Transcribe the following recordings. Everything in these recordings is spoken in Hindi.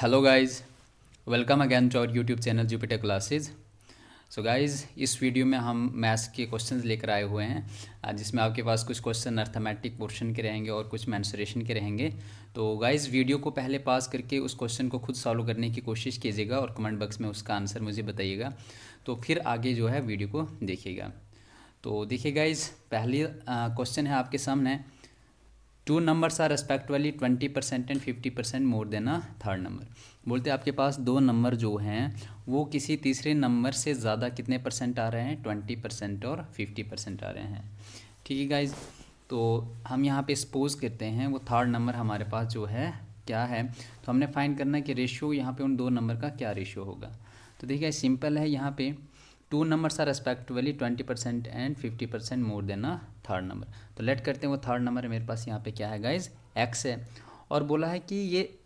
Hello guys, welcome again to our YouTube channel Jupiter classes. So guys, इस वीडियो में हम मैथ्स के क्वेश्चंस लेकर आए हुए हैं जिसमें आपके पास कुछ क्वेश्चन अर्थमेटिक पोर्शन के रहेंगे और कुछ मेंसुरेशन के रहेंगे। तो गाइस, वीडियो को पहले पास करके उस क्वेश्चन को खुद सॉल्व करने की कोशिश कीजिएगा और कमेंट बॉक्स में उसका आंसर मुझे बताइएगा। तो फिर आगे जो है वीडियो को देखिएगा। तो देखिए गाइस, पहली क्वेश्चन है आपके सामने। Two numbers are respectively 20% and 50% more than a third number. बोलते हैं आपके पास दो नंबर जो हैं वो किसी तीसरे नंबर से ज़्यादा कितने परसेंट आ रहे हैं, 20% और 50% आ रहे हैं। ठीक है गाइज, तो हम यहाँ पे सपोज करते हैं वो थर्ड नंबर हमारे पास जो है क्या है, तो हमने फाइंड करना है कि रेशियो यहाँ पे उन दो नंबर का क्या रेशियो होगा। तो देखिए सिंपल है, यहाँ पे two numbers are respectively 20% and 50% more than a third number. तो लेट करते हैं वो थर्ड नंबर मेरे पास यहाँ पे क्या है गाइज, एक्स है। और बोला है कि ये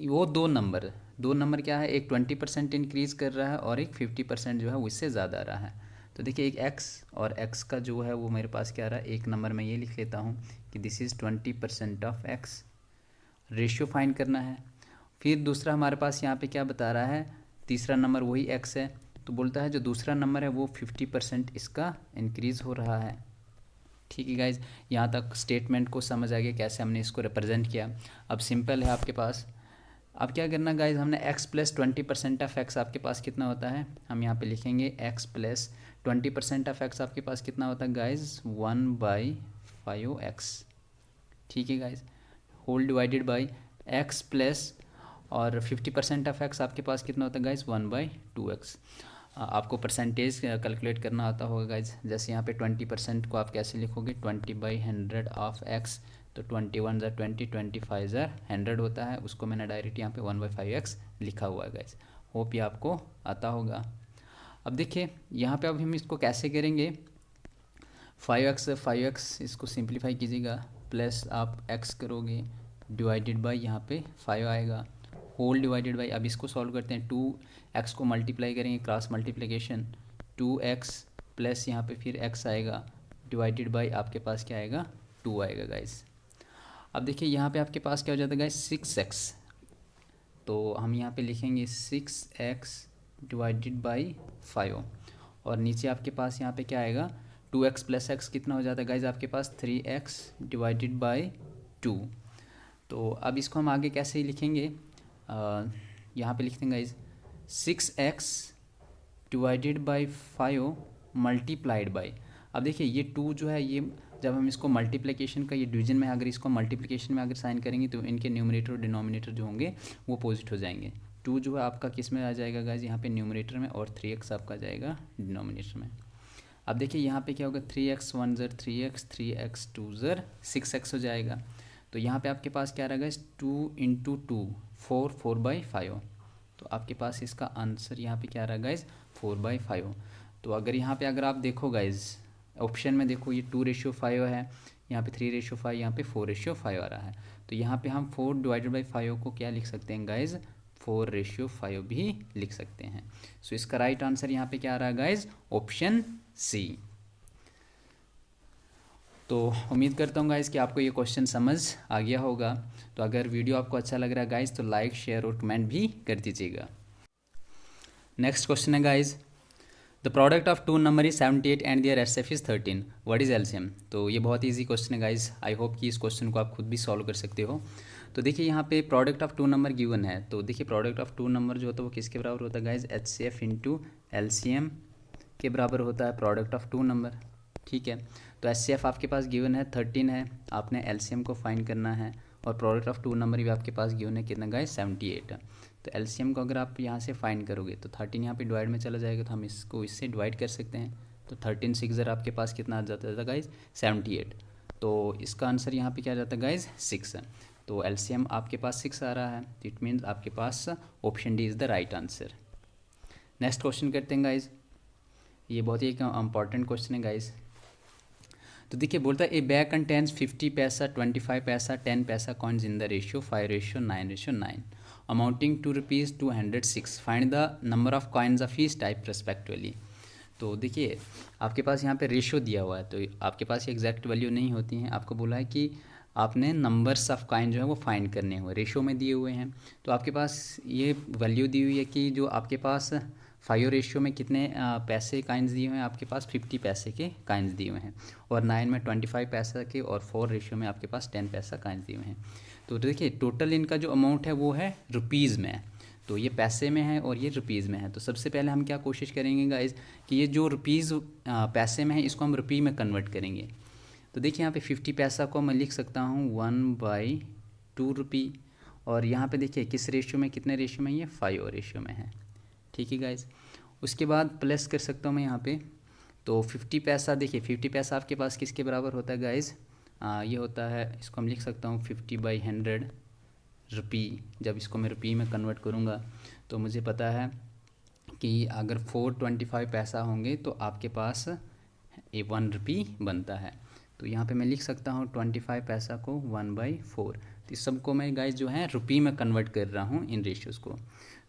वो दो नंबर क्या है, एक 20% इंक्रीज़ कर रहा है और एक 50% जो है वो इससे ज़्यादा आ रहा है। तो देखिए एक एक्स और एक्स का जो है वो मेरे पास क्या आ रहा है, एक नंबर में ये लिख लेता हूँ कि this is 20% of x. Ratio find करना है। फिर दूसरा हमारे पास यहाँ पे क्या बता रहा है, तीसरा नंबर वही एक्स है। तो बोलता है जो दूसरा नंबर है वो 50% इसका इंक्रीज़ हो रहा है। ठीक है गाइज, यहाँ तक स्टेटमेंट को समझ आ गया कैसे हमने इसको रिप्रेजेंट किया। अब सिंपल है आपके पास, अब क्या करना गाइज, हमने x प्लस 20% ऑफ एक्स आपके पास कितना होता है, हम यहाँ पे लिखेंगे x प्लस 20% ऑफ एक्स आपके पास कितना होता है गाइज, 1/5x। ठीक है guys, whole divided by x plus और 50% ऑफ एक्स आपके पास कितना होता है गाइज, 1/2x। आपको परसेंटेज कैलकुलेट करना आता होगा गाइज। जैसे यहाँ पे 20% को आप कैसे लिखोगे, 20/100 ऑफ एक्स। तो 21 ज़ा 20, 25 ज़ा 100 होता है, उसको मैंने डायरेक्ट यहाँ पे 1/5x लिखा हुआ है गाइज। होप ये आपको आता होगा। अब देखिए यहाँ पे अब हम इसको कैसे करेंगे, 5x इसको सिंप्लीफाई कीजिएगा, प्लस आप x करोगे डिवाइडेड बाई यहाँ पे 5 आएगा, होल डिवाइडेड बाई, अब इसको सॉल्व करते हैं, 2x को मल्टीप्लाई करेंगे, क्रॉस मल्टीप्लिकेशन, 2x प्लस यहाँ पे फिर x आएगा डिवाइडेड बाई आपके पास क्या आएगा, 2 आएगा गाइस। अब देखिए यहाँ पे आपके पास क्या हो जाता है गाइस, 6x। तो हम यहाँ पे लिखेंगे 6x डिवाइडेड बाई 5 और नीचे आपके पास यहाँ पे क्या आएगा, 2x प्लस x कितना हो जाता है गाइज आपके पास, 3x डिवाइडेड बाई 2। तो अब इसको हम आगे कैसे लिखेंगे, यहाँ पे लिखते हैं guys 6x divided by 5 multiplied by. अब देखिए ये 2 जो है, ये जब हम इसको मल्टीप्लिकेशन का, ये डिवीजन में अगर इसको मल्टीप्लिकेशन में अगर साइन करेंगे तो इनके न्यूमरेटर और डिनोमिनेटर जो होंगे वो अपोजिट हो जाएंगे। 2 जो है आपका किस में आ जाएगा गाइज, यहाँ पे न्यूमरेटर में, और 3x आपका आ जाएगा डिनोमिनेटर में। अब देखिए यहाँ पे क्या होगा, 3x 1 ज़र 3x, 3x 2 ज़र 6x हो जाएगा। तो यहाँ पे आपके पास क्या रहेगा, 2 × 2 4, 4/5। तो आपके पास इसका आंसर यहाँ पे क्या रहा गाइज, 4/5। तो अगर यहाँ पे अगर आप देखो गाइज, ऑप्शन में देखो ये 2:5 है, यहाँ पे 3:5, यहाँ पे 4:5 आ रहा है। तो यहाँ पे हम 4 डिवाइडेड बाई 5 को क्या लिख सकते हैं गाइज, 4:5 भी लिख सकते हैं। सो इसका राइट आंसर यहाँ पे क्या आ रहा है गाइज, ऑप्शन सी। तो उम्मीद करता हूँ गाइज़ कि आपको ये क्वेश्चन समझ आ गया होगा। तो अगर वीडियो आपको अच्छा लग रहा है गाइज़ तो लाइक, शेयर और कमेंट भी कर दीजिएगा। नेक्स्ट क्वेश्चन है guys, the product of two number is 78 and their HCF is 13, what is LCM. तो ये बहुत ईजी क्वेश्चन है गाइज़, आई होप कि इस क्वेश्चन को आप खुद भी सॉल्व कर सकते हो। तो देखिए यहाँ पे product of two number given है, तो देखिए प्रोडक्ट ऑफ टू नंबर जो होता है वो किसके बराबर होता है गाइज़, एचसीएफ इंटू एलसीएम के बराबर होता है प्रोडक्ट ऑफ टू नंबर। ठीक है, तो एचसीएफ आपके पास गिवन है 13 है, आपने एलसीएम को फाइंड करना है, और प्रोडक्ट ऑफ टू नंबर भी आपके पास गिवन है कितना गाइस, 78 है। तो एलसीएम को अगर आप यहाँ से फाइंड करोगे तो 13 यहाँ पे डिवाइड में चला जाएगा, तो हम इसको इससे डिवाइड कर सकते हैं। तो 13 6 ज़र आपके पास कितना आ जाता था गाइज, 78। तो इसका आंसर यहाँ पे क्या आ जाता है गाइज, 6 है। तो एलसीएम आपके पास 6 आ रहा है, तो इट मीन्स आपके पास option D is the right answer. Next question करते हैं गाइज, ये बहुत ही एक इंपॉर्टेंट क्वेश्चन है गाइज। तो देखिए बोलता है ए बैग कंटेन्स 50 पैसा, 25 पैसा, 10 पैसा coins in the ratio 5:9:9 amounting to ₹206, find the number of coins of each type respectively. तो देखिए आपके पास यहाँ पे रेशियो दिया हुआ है, तो आपके पास एग्जैक्ट वैल्यू नहीं होती हैं, आपको बोला है कि आपने नंबर्स ऑफ काइन जो है वो फाइंड करने हुए, रेशो में दिए हुए हैं। तो आपके पास ये वैल्यू दी हुई है कि जो आपके पास 5 रेशियो में कितने पैसे काइंस दिए हुए हैं, आपके पास 50 पैसे के काइंस दिए हुए हैं, और 9 में 25 पैसा के, और 4 रेशियो में आपके पास 10 पैसा काइंस दिए हुए हैं। तो देखिए टोटल इनका जो अमाउंट है वो है रुपीज़ में, तो ये पैसे में है और ये रुपीज़ में है। तो सबसे पहले हम क्या कोशिश करेंगे गाइज कि ये जो रुपीज़ पैसे में है इसको हम रुपये में कन्वर्ट करेंगे। तो देखिए यहाँ पे 50 पैसा को मैं लिख सकता हूँ 1/2 रुपी, और यहाँ पे देखिए किस रेशियो में, कितने रेशियो में, ये 5 रेशियो में है। ठीक है गाइज, उसके बाद प्लस कर सकता हूँ मैं यहाँ पे, तो 50 पैसा, देखिए 50 पैसा आपके पास किसके बराबर होता है गाइज, ये होता है, इसको हम लिख सकता हूँ 50/100 रुपी। जब इसको मैं रुपये में कन्वर्ट करूँगा तो मुझे पता है कि अगर 425 पैसा होंगे तो आपके पास 1 रुपी बनता है। तो यहाँ पे मैं लिख सकता हूँ 25 पैसा को 1/4। तो इस सबको मैं गाइज जो है रुपये में कन्वर्ट कर रहा हूँ इन रेशियोज़ को।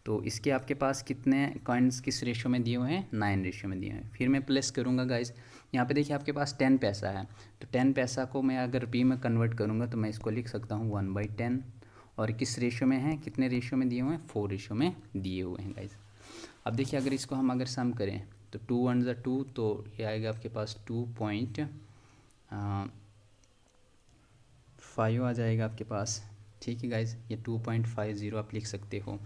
तो इसके आपके पास कितने कॉइन्स किस रेशियो में दिए हुए हैं, 9 रेशियो में दिए हुए हैं। फिर मैं प्लस करूँगा गाइज, यहाँ पे देखिए आपके पास 10 पैसा है, तो 10 पैसा को मैं अगर रुपये में कन्वर्ट करूँगा तो मैं इसको लिख सकता हूँ 1/10, और किस रेशियो में है, कितने रेशियो में दिए हुए हैं, 4 रेशियो में दिए हुए हैं गाइज। अब देखिए अगर इसको हम अगर सम करें तो 2 1 ज़ा 2, तो ये आएगा आपके पास 2.5 आ जाएगा आपके पास। ठीक है गाइज, ये 2.50 आप लिख सकते हो।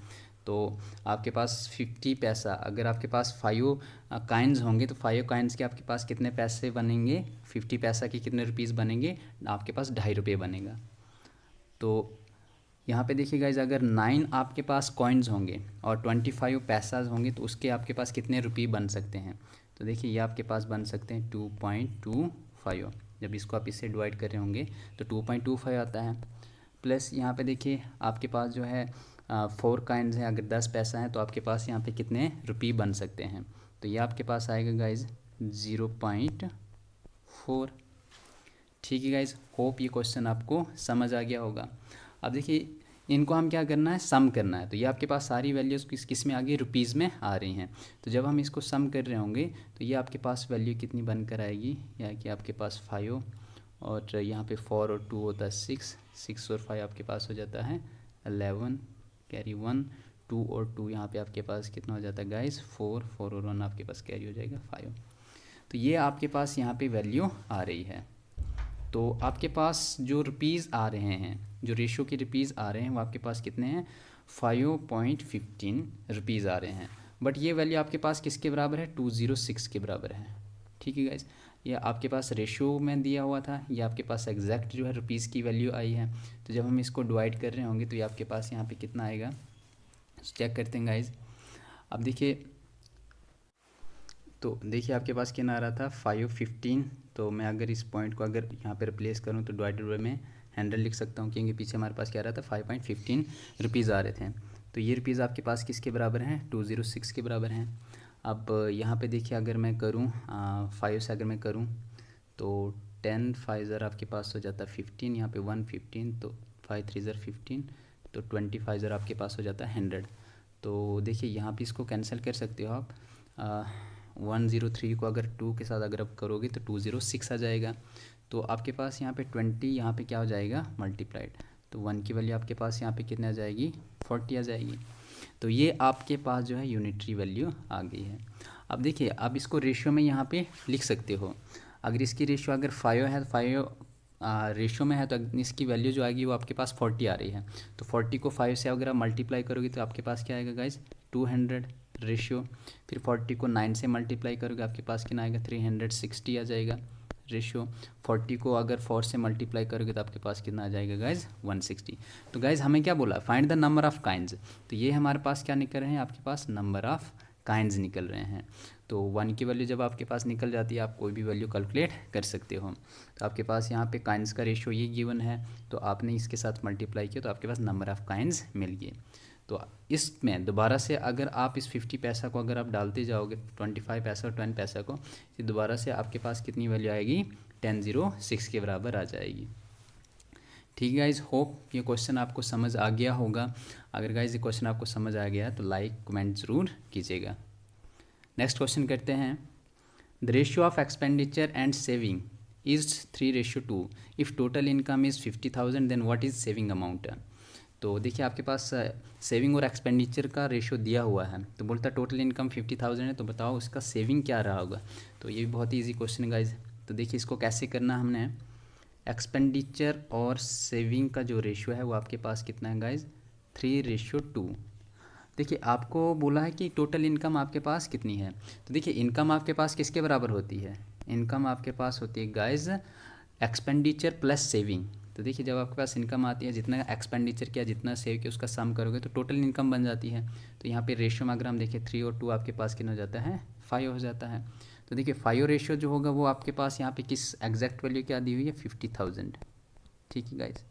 तो आपके पास 50 पैसा, अगर आपके पास 5 काइन्स होंगे तो 5 काइन्स के आपके पास कितने पैसे बनेंगे, 50 पैसा के कितने रुपीज़ बनेंगे, आपके पास 2.5 रुपये बनेगा। तो यहाँ पे देखिए गाइज, अगर 9 आपके पास कॉइन्स होंगे और 25 पैसाज होंगे तो उसके आपके पास कितने रुपये बन सकते हैं। तो देखिए ये आपके पास बन सकते हैं 2.25। जब इसको आप इससे डिवाइड कर रहे होंगे तो 2.25 आता है। प्लस यहाँ पे देखिए आपके पास जो है 4 काइन्स हैं, अगर 10 पैसा है तो आपके पास यहाँ पे कितने रुपये बन सकते हैं। तो ये आपके पास आएगा गाइज 0.4। ठीक है गाइज, होप ये क्वेश्चन आपको समझ आ गया होगा। अब देखिए इनको हम क्या करना है, सम करना है। तो ये आपके पास सारी वैल्यूज़ किस में आ गई, रुपीज़ में आ रही हैं। तो जब हम इसको सम कर रहे होंगे तो ये आपके पास वैल्यू कितनी बनकर आएगी, या कि आपके पास 5, और यहाँ पे 4 और 2 होता है 6 और 5 आपके पास हो जाता है 11, कैरी 1, 2 और 2 यहाँ पे आपके पास कितना हो जाता है गाइस 4 और 1 आपके पास कैरी हो जाएगा 5। तो ये आपके पास यहाँ पे वैल्यू आ रही है। तो आपके पास जो रुपीज़ आ रहे हैं, जो रेशो के रुपीज़ आ रहे हैं वो आपके पास कितने हैं, 5.15 रुपीज़ आ रहे हैं। बट ये वैल्यू आपके पास किसके बराबर है, 206 के बराबर है। ठीक है गाइस, ये आपके पास रेशो में दिया हुआ था, ये आपके पास एग्जैक्ट जो है रुपीज़ की वैल्यू आई है। तो जब हम इसको डिवाइड कर रहे होंगे तो ये आपके पास यहाँ पे कितना आएगा, चेक करते हैं गाइस। अब देखिए, तो देखिए आपके पास कितना आ रहा था 5.15। तो मैं अगर इस पॉइंट को अगर यहाँ पे रिप्लेस करूँ तो डिवाइडेड बाय में 100 लिख सकता हूँ, क्योंकि पीछे हमारे पास क्या आ रहा था 5.15 रुपीज़ आ रहे थे। तो ये रुपीज़ आपके पास किसके बराबर हैं, 206 के बराबर हैं। अब यहाँ पे देखिए अगर मैं करूँ 5 से अगर मैं करूँ तो 10 5 ज़र आपके पास हो जाता है 15, यहाँ पे 115, तो 5 3 ज़र 15, तो 25 ज़र आपके पास हो जाता है 100। तो देखिए यहाँ पे इसको कैंसिल कर सकते हो आप, 103 को अगर 2 के साथ अगर आप करोगे तो 206 आ जाएगा। तो आपके पास यहाँ पे 20 यहाँ पे क्या हो जाएगा मल्टीप्लाइड, तो 1 की वैल्यू आपके पास यहाँ पे कितने आ जाएगी 40 आ जाएगी। तो ये आपके पास जो है यूनिटरी वैल्यू आ गई है। अब देखिए आप इसको रेशियो में यहाँ पे लिख सकते हो। अगर इसकी रेशियो अगर 5 है, 5 रेशियो में है, तो इसकी वैल्यू जो आएगी वो आपके पास 40 आ रही है। तो 40 को 5 से अगर आप मल्टीप्लाई करोगे तो आपके पास क्या आएगा गाइज 200 रेशियो। फिर 40 को 9 से मल्टीप्लाई करोगे आपके पास कितना आएगा 360 आ जाएगा रेशियो। 40 को अगर 4 से मल्टीप्लाई करोगे तो आपके पास कितना आ जाएगा गाइज 160। तो गाइज हमें क्या बोला, find the number of kinds. तो ये हमारे पास क्या निकल रहे हैं, आपके पास नंबर ऑफ काइंड्स निकल रहे हैं। तो 1 की वैल्यू जब आपके पास निकल जाती है आप कोई भी वैल्यू कैलकुलेट कर सकते हो। तो आपके पास यहाँ पे काइंड्स का रेशियो ये गिवन है, तो आपने इसके साथ मल्टीप्लाई किया तो आपके पास नंबर ऑफ काइंड्स मिल गए। तो इसमें दोबारा से अगर आप इस 50 पैसा को अगर आप डालते जाओगे 25 पैसा और 10 पैसा को, तो दोबारा से आपके पास कितनी वैल्यू आएगी 1006 के बराबर आ जाएगी। ठीक है गाइज, होप ये क्वेश्चन आपको समझ आ गया होगा। अगर गाइज ये क्वेश्चन आपको समझ आ गया है तो लाइक कमेंट ज़रूर कीजिएगा। नेक्स्ट क्वेश्चन करते हैं, the ratio of expenditure and saving is 3:2। If total income is 50,000 then what is saving amount. तो देखिए आपके पास सेविंग और एक्सपेंडिचर का रेशो दिया हुआ है, तो बोलता है टोटल इनकम 50,000 है, तो बताओ उसका सेविंग क्या रहा होगा। तो ये भी बहुत ही ईजी क्वेश्चन है गाइज। तो देखिए इसको कैसे करना हमने, एक्सपेंडिचर और सेविंग का जो रेशियो है वो आपके पास कितना है गाइज, 3:2। देखिए आपको बोला है कि टोटल इनकम आपके पास कितनी है, तो देखिए इनकम आपके पास किसके बराबर होती है, इनकम आपके पास होती है गाइज एक्सपेंडिचर प्लस सेविंग। तो देखिए जब आपके पास इनकम आती है, जितना एक्सपेंडिचर किया जितना सेव किया उसका सम करोगे तो टोटल इनकम बन जाती है। तो यहाँ पे रेशियो में अगर हम देखें 3 और 2 आपके पास कितना हो जाता है, 5 हो जाता है। तो देखिए 5 रेशियो जो होगा वो आपके पास यहाँ पे किस एग्जैक्ट वैल्यू क्या दी हुई है, 50,000। ठीक है गाइज,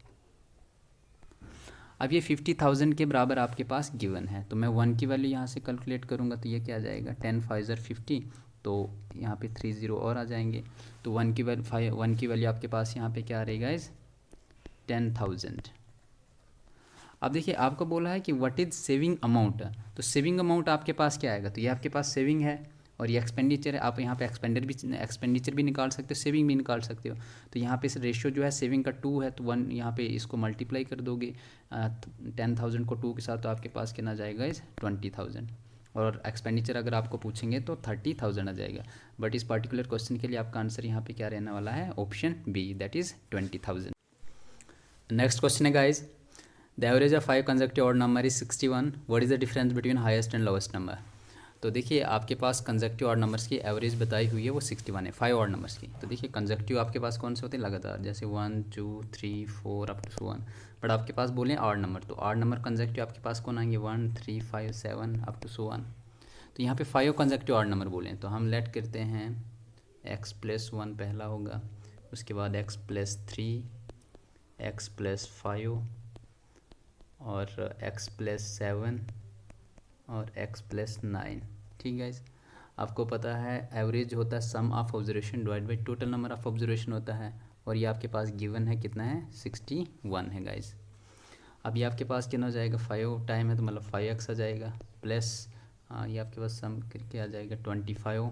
अब ये 50,000 के बराबर आपके पास गिवन है, तो मैं 1 की वैल्यू यहाँ से कैलकुलेट करूँगा तो ये क्या आ जाएगा, 10 5 50, तो यहाँ पे 3 0 और आ जाएंगे। तो 1 की वैल्यू आपके पास यहाँ पे क्या आ रही है गाइज, 10,000। अब देखिए आपको बोला है कि व्हाट इज़ सेविंग अमाउंट, तो सेविंग अमाउंट आपके पास क्या आएगा, तो ये आपके पास सेविंग है और ये एक्सपेंडिचर है। आप यहाँ पे एक्सपेंडिचर भी निकाल सकते हो, सेविंग भी निकाल सकते हो। तो यहाँ पे रेशियो जो है सेविंग का 2 है, तो 1 यहाँ पे इसको मल्टीप्लाई कर दोगे 10,000 को 2 के साथ, तो आपके पास कितना जाएगा इस 20,000। और एक्सपेंडिचर अगर आपको पूछेंगे तो 30,000 आ जाएगा। बट इस पर्टिकुलर क्वेश्चन के लिए आपका आंसर यहाँ पे क्या रहने वाला है, option B, that is 20,000। Next question है guys, the average of 5 consecutive odd number is 61, what is the difference between highest and lowest number. तो देखिए आपके पास कंसेक्टिव ऑड नंबर्स की एवरेज बताई हुई है वो 61 है 5 ऑड नंबर्स की। तो देखिए कंसेक्टिव आपके पास कौन से होते हैं, लगातार, जैसे 1 2 3 4 अप टू 1। बट आपके पास बोलें ऑड नंबर, तो ऑड नंबर कंसेक्टिव आपके पास कौन आएंगे, 1 3 5 7 अप टू 1। तो यहाँ पे 5 कंसेक्टिव ऑड नंबर बोलें तो हम लेट करते हैं x+1 पहला होगा, उसके बाद x+3, x+5 और x+7 और x+9। ठीक है, आपको पता है एवरेज होता है sum of observation divide by total number of observation होता है, और ये आपके पास गिवन है कितना है, 61 है गाइज। अब ये आपके पास कितना हो जाएगा, 5 टाइम है तो मतलब 5x आ जाएगा, प्लस ये आपके पास सम करके आ जाएगा 25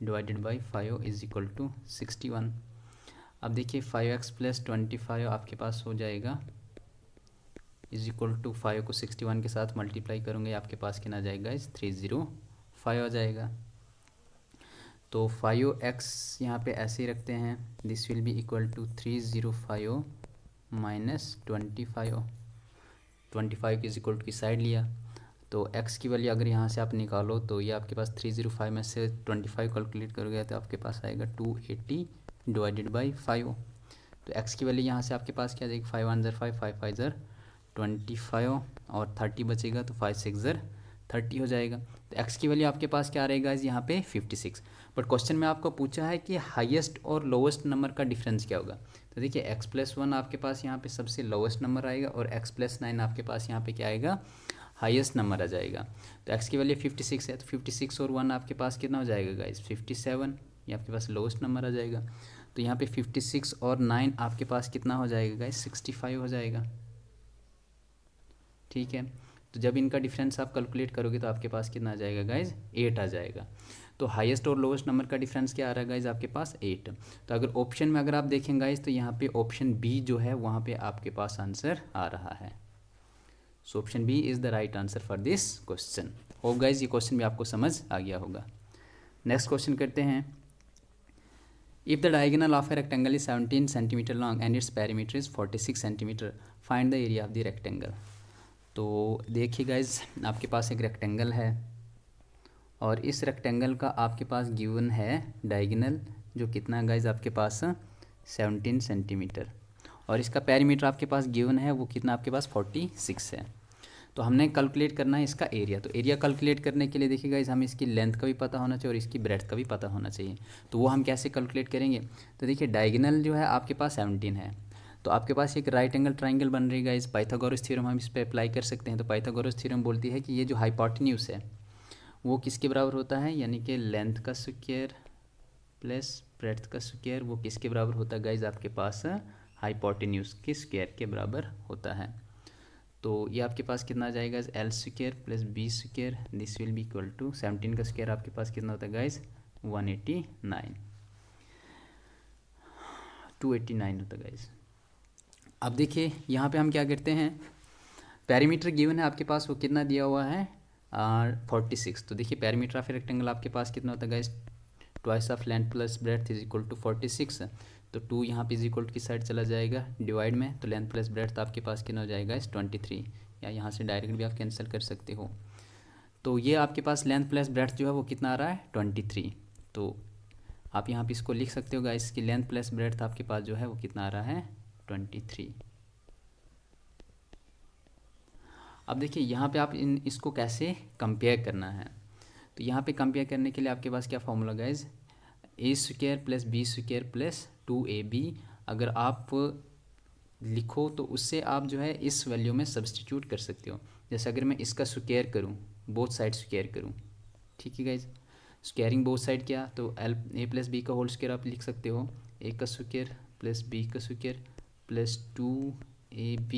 divided by 5 is equal to 61। अब देखिए 5x + 25 आपके पास हो जाएगा इज इक्वल टू 5 को 61 के साथ मल्टीप्लाई करूँगे, आपके पास कितना आ जाएगा, इस 305 आ जाएगा। तो 5x यहाँ पे ऐसे ही रखते हैं, this will be equal to 305 minus 25 is equal to की साइड लिया, तो x की वैल्यू अगर यहाँ से आप निकालो तो ये आपके पास 305 में से 25 कैलकुलेट करोगे तो आपके पास आएगा 280 डिवाइडेड बाई 5। तो x की वैल्यू यहाँ से आपके पास क्या आ जाएगी, 5 1 ज़र 5 5 5 ज़र 25 और 30 बचेगा, तो 5 6 ज़र 30 हो जाएगा। तो x की वैल्यू आपके पास क्या रहेगा यहाँ पे 56। बट क्वेश्चन में आपको पूछा है कि हाईएस्ट और लोवेस्ट नंबर का डिफरेंस क्या होगा। तो देखिए x+1 आपके पास यहाँ पे सबसे लोवेस्ट नंबर आएगा और x+9 आपके पास यहाँ पे क्या आएगा, हाईएस्ट नंबर आ जाएगा। तो x की वैल्यू 56 है, तो 56 और 1 आपके पास कितना हो जाएगा गाइस, 57, ये आपके पास लोवेस्ट नंबर आ जाएगा। तो यहाँ पे 56 और 9 आपके पास कितना हो जाएगा गाइस, 65 हो जाएगा। ठीक है, तो जब इनका डिफरेंस आप कैलकुलेट करोगे तो आपके पास कितना आ जाएगा गाइज, 8 आ जाएगा। तो हाईएस्ट और लोवेस्ट नंबर का डिफरेंस क्या आ रहा है गाइज, आपके पास 8। तो अगर ऑप्शन में अगर आप देखें गाइज तो यहाँ पे ऑप्शन बी जो है वहाँ पे आपके पास आंसर आ रहा है। So option B is the right answer for this question. Hope guys ये क्वेश्चन भी आपको समझ आ गया होगा। नेक्स्ट क्वेश्चन करते हैं, if the diagonal of a rectangle is 17 centimetre long and its perimeter is 46 centimetre, find the area of the rectangle. तो देखिए गाइज आपके पास एक रेक्टेंगल है और इस रेक्टेंगल का आपके पास गिवन है डायगोनल जो कितना है गाइज आपके पास 17 सेंटीमीटर, और इसका पेरीमीटर आपके पास गिवन है वो कितना आपके पास 46 है। तो हमने कैलकुलेट करना है इसका एरिया। तो एरिया कैलकुलेट करने के लिए देखिए गाइज हमें इसकी लेंथ का भी पता होना चाहिए और इसकी ब्रेड्थ का भी पता होना चाहिए। तो वो हम कैसे कैलकुलेट करेंगे, तो देखिए डायगोनल जो है आपके पास 17 है, तो आपके पास एक राइट एंगल ट्राइंगल बन रही है। इस पाइथागोरस थ्योरम हम इस पर अप्लाई कर सकते हैं। तो पाइथागोरस थ्योरम बोलती है कि ये जो हाइपोटेन्यूज है वो किसके बराबर होता है, यानी कि लेंथ का स्क्वायर प्लस ब्रेड्थ का स्क्वायर, वो किसके बराबर होता है गाइज आपके पास हाइपोटेन्यूज के स्क्वायर के बराबर होता है। तो ये आपके पास कितना आ जाएगा, L square plus B square, this will be equal to 17 का स्क्वायर आपके पास कितना होता है गाइज 189। 289 होता है गाइज। अब देखिए यहाँ पे हम क्या करते हैं, पेरीमीटर गिवन है आपके पास, वो कितना दिया हुआ है 46। तो देखिए पेरीमीटर ऑफ रेक्टेंगल आपके पास कितना होता है guys, twice of length plus breadth is equal to 46। तो 2 यहाँ पे इज इक्वल की साइड चला जाएगा डिवाइड में, तो लेंथ प्लस ब्रेड्थ आपके पास कितना हो जाएगा इस 23, या यहाँ से डायरेक्ट भी आप कैंसिल कर सकते हो। तो ये आपके पास लेंथ प्लस ब्रेड्थ जो है वो कितना आ रहा है 23। तो आप यहाँ पे इसको लिख सकते हो गाइस कि लेंथ प्लस ब्रेड्थ आपके पास जो है वो कितना आ रहा है 23। अब देखिए यहाँ पे आप इसको कैसे कंपेयर करना है, तो यहाँ पे कंपेयर करने के लिए आपके पास क्या formula guys, A square plus B square plus 2ab। अगर आप लिखो तो उससे आप जो है इस वैल्यू में सब्सटीट्यूट कर सकते हो। जैसे अगर मैं इसका स्क्वायर करूँ, बोथ साइड स्क्वायर करूँ, ठीक है गाइज, स्क्वायरिंग बोथ साइड क्या, तो एल ए प्लस बी का होल स्क्वायर आप लिख सकते हो, ए का स्क्वायर प्लस बी का square plus 2ab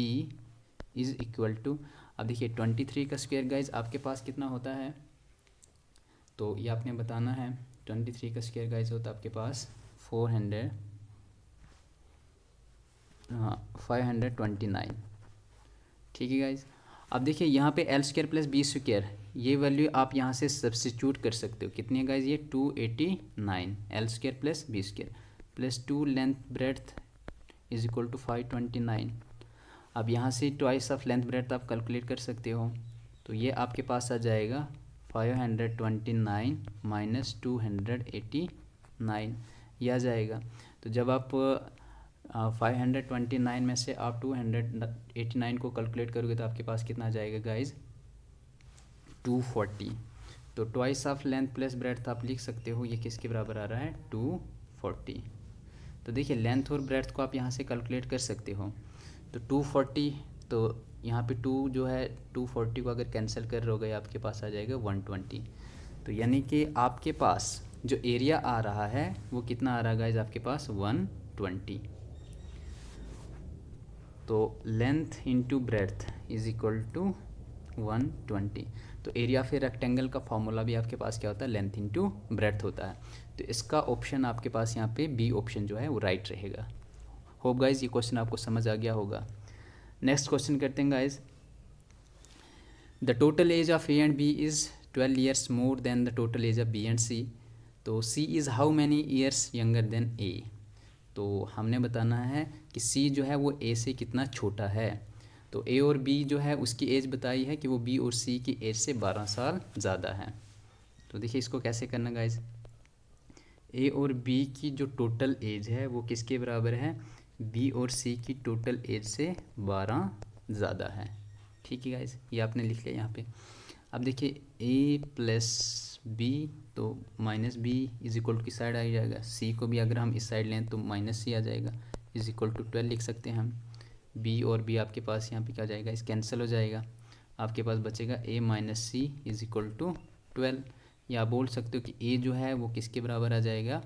is equal to, अब देखिए 23 का स्क्वायर गाइज आपके पास कितना होता है, तो ये आपने बताना है। 23 का स्क्वायर गाइज होता है आपके पास 529, ठीक है गाइज। अब देखिए यहाँ पे L square plus B square, ये वैल्यू आप यहाँ से सब्स्टिट्यूट कर सकते हो, कितनी है गाइज ये 289, L square plus B square plus 2 length breadth is equal to 529। अब यहाँ से ट्वाइस ऑफ लेंथ ब्रेड्थ आप कैलकुलेट कर सकते हो, तो ये आपके पास आ जाएगा 529 माइनस 289, यह आ जाएगा। तो जब आप 529 में से आप 289 को कैलकुलेट करोगे तो आपके पास कितना आ जाएगा गाइज 240। तो twice of length plus breadth आप लिख सकते हो, ये किसके बराबर आ रहा है 240। तो देखिए लेंथ और ब्रेड्थ को आप यहाँ से कैलकुलेट कर सकते हो, तो 240, तो यहाँ पे 2 जो है 240 को अगर कैंसिल कर रहोगे आपके पास आ जाएगा 120। तो यानी कि आपके पास जो एरिया आ रहा है वो कितना आ रहा है गाइज आपके पास 120। तो length into breadth is equal to 120। तो एरिया फिर रेक्टेंगल का फॉर्मूला भी आपके पास क्या होता है, लेंथ इंटू ब्रेड्थ होता है। तो इसका ऑप्शन आपके पास यहाँ पे बी ऑप्शन जो है वो राइट रहेगा। होप गाइज ये क्वेश्चन आपको समझ आ गया होगा। नेक्स्ट क्वेश्चन करते हैं guys, the total age of A and B is 12 years more than the total age of B and C. तो C is how many years younger than A. तो हमने बताना है कि सी जो है वो ए से कितना छोटा है। तो ए और बी जो है उसकी एज बताई है कि वो बी और सी की एज से 12 साल ज़्यादा है। तो देखिए इसको कैसे करना गाइज, ए और बी की जो टोटल एज है वो किसके बराबर है, बी और सी की टोटल एज से 12 ज़्यादा है, ठीक है गाइज, ये आपने लिख लिया यहाँ पे। अब देखिए ए प्लस बी, तो minus B is equal to की साइड आ जाएगा, सी को भी अगर हम इस साइड लें तो माइनस सी आ जाएगा, इज इक्वल टू 12 लिख सकते हैं हम। बी और बी आपके पास यहाँ पे क्या जाएगा, इस कैंसिल हो जाएगा, आपके पास बचेगा A minus C is equal to 12। या बोल सकते हो कि ए जो है वो किसके बराबर आ जाएगा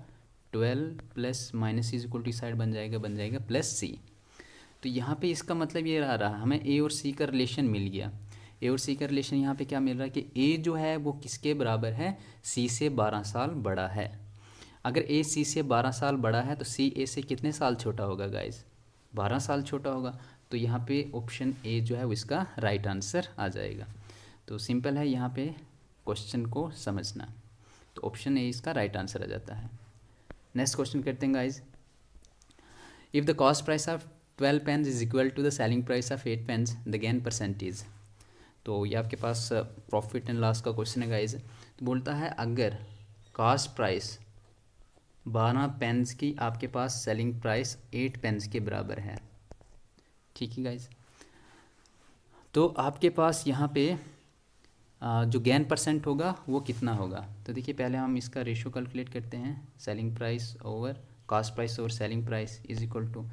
12 plus minus is equal to side बन जाएगा प्लस सी। तो यहाँ पे इसका मतलब ये आ रहा है हमें ए और सी का रिलेशन मिल गया। ए और सी का रिलेशन यहाँ पे क्या मिल रहा है कि ए जो है वो किसके बराबर है, सी से 12 साल बड़ा है। अगर ए सी से 12 साल बड़ा है तो सी ए से कितने साल छोटा होगा गाइज, 12 साल छोटा होगा। तो यहाँ पे ऑप्शन ए जो है वो इसका राइट आंसर आ जाएगा। तो सिंपल है यहाँ पे क्वेश्चन को समझना, तो ऑप्शन ए इसका राइट आंसर आ जाता है। नेक्स्ट क्वेश्चन करते हैं guys, if the cost price of 12 pens is equal to the selling price of 8 pens the gain percentage. तो ये आपके पास प्रॉफिट एंड लॉस का क्वेश्चन है गाइज। तो बोलता है अगर कॉस्ट प्राइस 12 पेन्स की आपके पास सेलिंग प्राइस 8 पेन्स के बराबर है, ठीक है गाइज, तो आपके पास यहाँ पे जो गेन परसेंट होगा वो कितना होगा। तो देखिए पहले हम इसका रेशियो कैलकुलेट करते हैं, selling price over cost price over selling price is equal to,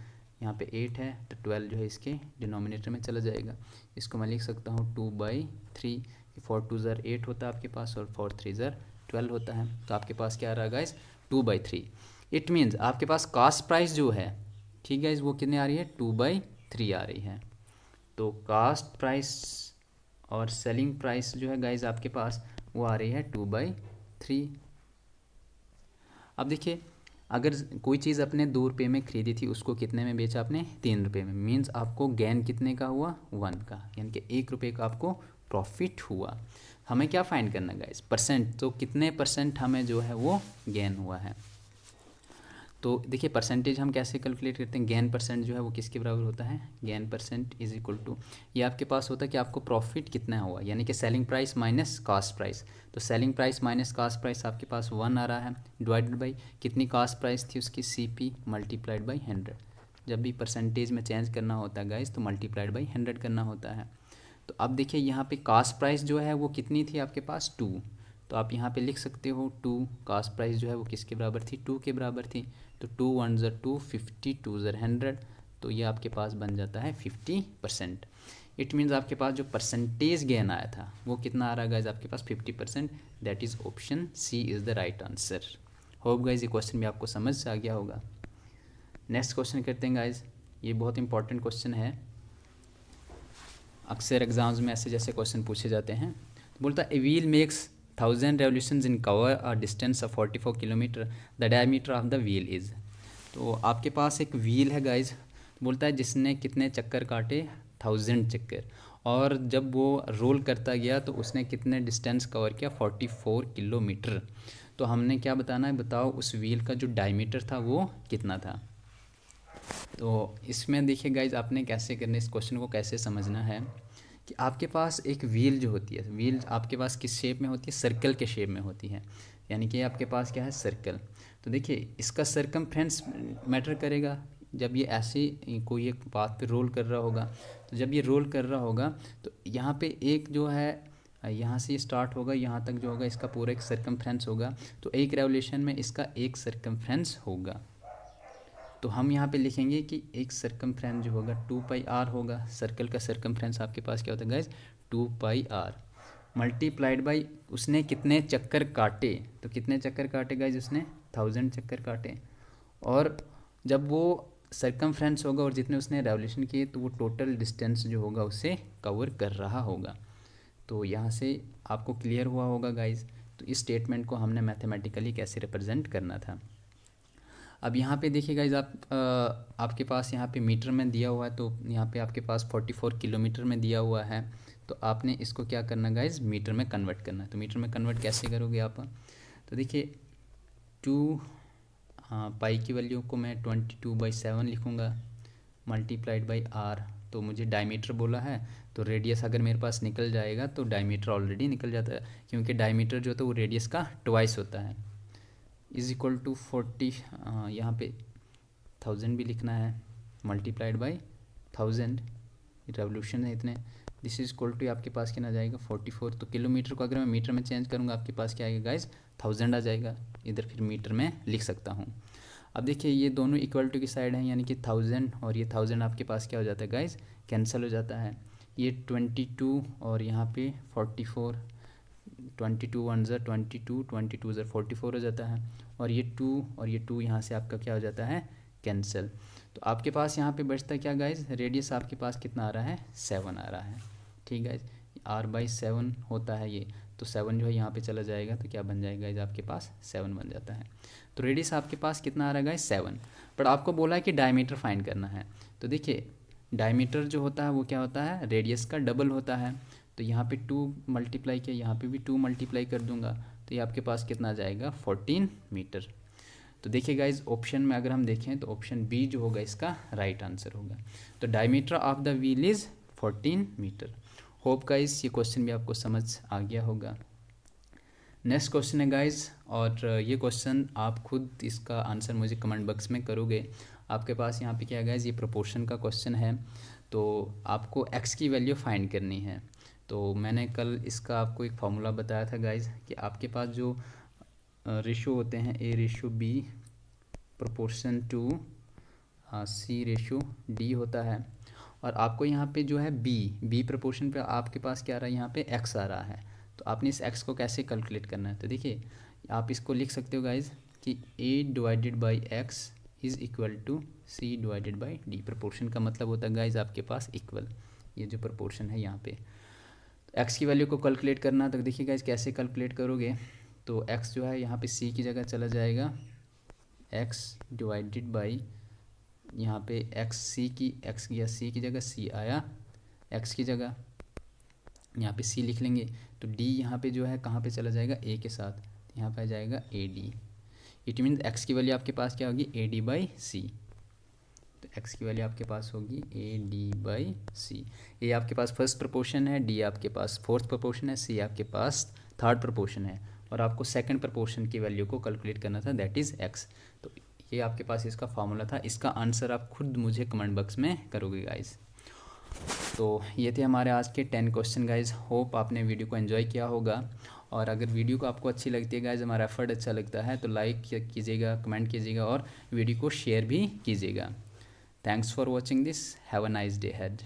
यहाँ पे 8 है तो 12 जो है इसके डिनोमिनेटर में चला जाएगा। इसको मैं लिख सकता हूँ 2/3, 4 2 ज़र 8 होता है आपके पास और 4 3 ज़र 12 होता है। तो आपके पास क्या आ रहा है गाइस 2/3। इट मीन्स आपके पास कॉस्ट प्राइस जो है, ठीक है, वो कितने आ रही है 2/3 आ रही है। तो कॉस्ट प्राइस और सेलिंग प्राइस जो है गाइज आपके पास वो आ रही है 2/3। अब देखिए अगर कोई चीज़ आपने 2 रुपये में खरीदी थी, उसको कितने में बेचा आपने? 3 रुपये में। मीन्स आपको गेन कितने का हुआ? 1 का, यानी कि 1 रुपये का आपको प्रॉफिट हुआ। हमें क्या फाइंड करना है गाइस? परसेंट। तो कितने परसेंट हमें जो है वो गेन हुआ है। तो देखिए परसेंटेज हम कैसे कैलकुलेट करते हैं? गेन परसेंट जो है वो किसके बराबर होता है? Gain percent is equal to, ये आपके पास होता है कि आपको प्रॉफिट कितना हुआ, यानी कि selling price minus cost price. तो selling price minus cost price आपके पास 1 आ रहा है, डिवाइडेड बाई कितनी कॉस्ट प्राइस थी उसकी? CP multiplied by 100। जब भी परसेंटेज में चेंज करना होता है गाइज तो मल्टीप्लाइड बाई 100 करना होता है। तो अब देखिए यहाँ पे कॉस्ट प्राइस जो है वो कितनी थी आपके पास? 2। तो आप यहाँ पे लिख सकते हो 2। कॉस्ट प्राइस जो है वो किसके बराबर थी? 2 के बराबर थी। तो 2 1 ज़र 2, 50 2 ज़र 100, तो ये आपके पास बन जाता है 50%। इट मीन्स आपके पास जो परसेंटेज गेन आया था वो कितना आ रहा है गाइज आपके पास? 50%। That is option C is the right answer. Hope guys ये क्वेश्चन भी आपको समझ आ गया होगा। नेक्स्ट क्वेश्चन करते हैं गाइज। ये बहुत इंपॉर्टेंट क्वेश्चन है, अक्सर एग्जाम्स में ऐसे जैसे क्वेश्चन पूछे जाते हैं। तो बोलता है a wheel makes 1000 revolutions in cover a distance of 44 kilometre, the diameter of the wheel is. तो आपके पास एक व्हील है गाइज, बोलता है जिसने कितने चक्कर काटे? 1000 चक्कर। और जब वो रोल करता गया तो उसने कितने डिस्टेंस कवर किया? 44 किलोमीटर। तो हमने क्या बताना है? बताओ उस व्हील का जो डायमीटर था वो कितना था। तो इसमें देखिए गाइज आपने कैसे करना, इस क्वेश्चन को कैसे समझना है कि आपके पास एक व्हील जो होती है, व्हील आपके पास किस शेप में होती है? सर्कल के शेप में होती है, यानी कि आपके पास क्या है? सर्कल। तो देखिए इसका सरकमफ्रेंस मैटर करेगा। जब ये ऐसे कोई एक पाथ पे रोल कर रहा होगा, तो जब ये रोल कर रहा होगा तो यहाँ पे एक जो है, यहाँ से स्टार्ट होगा यहाँ तक जो होगा इसका पूरा एक सरकमफ्रेंस होगा। तो एक रेवोल्यूशन में इसका एक सरकमफ्रेंस होगा। तो हम यहाँ पे लिखेंगे कि एक सरकमफ्रेंस जो होगा 2πr होगा। सर्कल का सरकमफ्रेंस आपके पास क्या होता है गाइज? 2πr मल्टीप्लाइड बाई उसने कितने चक्कर काटे। तो कितने चक्कर काटे गाइज? उसने 1000 चक्कर काटे। और जब वो सरकमफ्रेंस होगा और जितने उसने रेवोल्यूशन किए तो वो टोटल डिस्टेंस जो होगा उसे कवर कर रहा होगा। तो यहाँ से आपको क्लियर हुआ होगा गाइज। तो इस स्टेटमेंट को हमने मैथमेटिकली कैसे रिप्रेजेंट करना था। अब यहाँ पे देखिए गाइज आपके पास यहाँ पे मीटर में दिया हुआ है, तो यहाँ पे आपके पास 44 किलोमीटर में दिया हुआ है। तो आपने इसको क्या करना गाइज? मीटर में कन्वर्ट करना है। तो मीटर में कन्वर्ट कैसे करोगे आप? तो देखिए 2 पाई की वैल्यू को मैं 22/7 लिखूँगा मल्टीप्लाइड बाई आर। तो मुझे डायमीटर बोला है, तो रेडियस अगर मेरे पास निकल जाएगा तो डायमीटर ऑलरेडी निकल जाता है, क्योंकि डायमीटर जो होता है वो रेडियस का ट्वाइस होता है। इज़ इक्वल टू 40, यहाँ पे 1000 भी लिखना है मल्टीप्लाइड बाई 1000, रेवोल्यूशन है इतने। दिस इज इक्वल टू आपके पास कितना जाएगा? 44। तो किलोमीटर को अगर मैं मीटर में चेंज करूँगा आपके पास क्या आएगा गाइज? 1000 आ जाएगा। इधर फिर मीटर में लिख सकता हूँ। अब देखिए ये दोनों इक्वल टू की साइड हैं, यानी कि 1000 और ये 1000 आपके पास क्या हो जाता है गाइज? कैंसिल हो जाता है। ये 22 और यहाँ पे 44, 22 1 ज़र 22, 22 ज़र 44 हो जाता है। और ये 2 और ये 2 यहाँ से आपका क्या हो जाता है? कैंसिल। तो आपके पास यहाँ पे बचता क्या गाइज? रेडियस आपके पास कितना आ रहा है? 7 आ रहा है। ठीक है, r/7 होता है ये। तो 7 जो है यहाँ पे चला जाएगा तो क्या बन जाएगा गाइज? आपके पास 7 बन जाता है। तो रेडियस आपके पास कितना आ रहा है गाइज? 7। बट आपको बोला है कि डायमीटर फाइंड करना है। तो देखिए डायमीटर जो होता है वो क्या होता है? रेडियस का डबल होता है। तो यहाँ पे 2 मल्टीप्लाई किया, यहाँ पे भी 2 मल्टीप्लाई कर दूंगा, तो ये आपके पास कितना आ जाएगा? 14 मीटर। तो देखिए गाइज ऑप्शन में अगर हम देखें तो ऑप्शन बी जो होगा इसका राइट आंसर होगा। तो diameter of the wheel is 14 metre. Hope guys ये क्वेश्चन भी आपको समझ आ गया होगा। नेक्स्ट क्वेश्चन है गाइज, और ये क्वेश्चन आप खुद इसका आंसर मुझे कमेंट बॉक्स में करोगे। आपके पास यहाँ पे क्या है गाइज? ये प्रोपोर्शन का क्वेश्चन है। तो आपको x की वैल्यू फाइंड करनी है। तो मैंने कल इसका आपको एक फार्मूला बताया था गाइज कि आपके पास जो रेशो होते हैं A/B प्रोपोर्शन टू C/D होता है। और आपको यहाँ पे जो है B प्रोपोर्शन पे आपके पास क्या आ रहा है? यहाँ पे x आ रहा है। तो आपने इस x को कैसे कैलकुलेट करना है? तो देखिए आप इसको लिख सकते हो गाइज कि A/x is equal to C/D। Proportion का मतलब होता है गाइज आपके पास इक्वल, ये जो प्रोपोर्शन है यहाँ पे। एक्स की वैल्यू को कैलकुलेट करना, तो देखिए गाइज कैसे कैलकुलेट करोगे? तो एक्स जो है यहाँ पे सी की जगह चला जाएगा एक्स डिवाइडेड बाई, यहाँ पे एक्स गया सी की जगह, सी आया एक्स की जगह, यहाँ पे सी लिख लेंगे। तो डी यहाँ पे जो है कहाँ पे चला जाएगा, ए के साथ, यहाँ पे आ जाएगा A D. It means x की वैल्यू आपके पास क्या होगी, ए डी बाई सी। तो एक्स की वैल्यू आपके पास होगी ए डी बाई सी। ए आपके पास फर्स्ट प्रोपोर्शन है, डी आपके पास फोर्थ प्रोपोर्शन है, सी आपके पास थर्ड प्रोपोर्शन है, और आपको सेकंड प्रोपोर्शन की वैल्यू को कैलकुलेट करना था, दैट इज़ एक्स। तो ये आपके पास इसका फार्मूला था। इसका आंसर आप खुद मुझे कमेंट बॉक्स में करोगे गाइज। तो ये थे हमारे आज के 10 क्वेश्चन गाइज। होप आपने वीडियो को एंजॉय किया होगा, और अगर वीडियो को आपको अच्छी लगती है गाइज, हमारा एफर्ट अच्छा लगता है, तो लाइक कीजिएगा, कमेंट कीजिएगा और वीडियो को शेयर भी कीजिएगा। Thanks for watching this, have a nice day head.